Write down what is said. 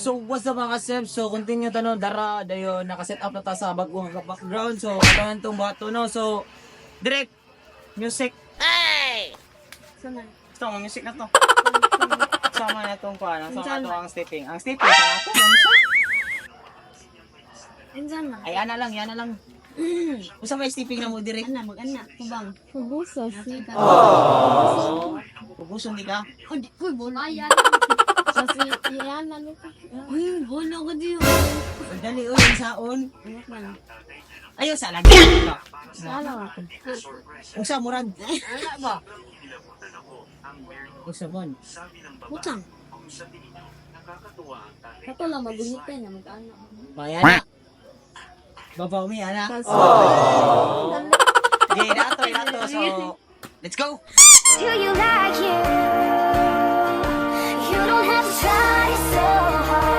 So what's up mga kasep? So continue tanong dara dayo naka-set up na ta sa bagong background. So katawan tong bato no. So direct music. Hey! Sana. Ito ang music na to. Sama na tong kuan, sama na to ang stepping. Ang stepping sa nato unsa? Insana. Ay ana lang, yana lang. Usa may stepping na mo direct. Ana mag-ana kubang. Pugusa si. Puguson di ka. Oh, di ko bulayan. Kasi yan ano ka. Uy, bola ko diyo. Dali oy saon. Anak na. Ayo sa lagi. Sala ako. Usa murag. Ana ba? Usa mon. Utang. Kato lang mabuhitan na mag-ana. Bayan na. Babaw mi ana. Okay, dato. So let's go. Do you like you? You don't have to try.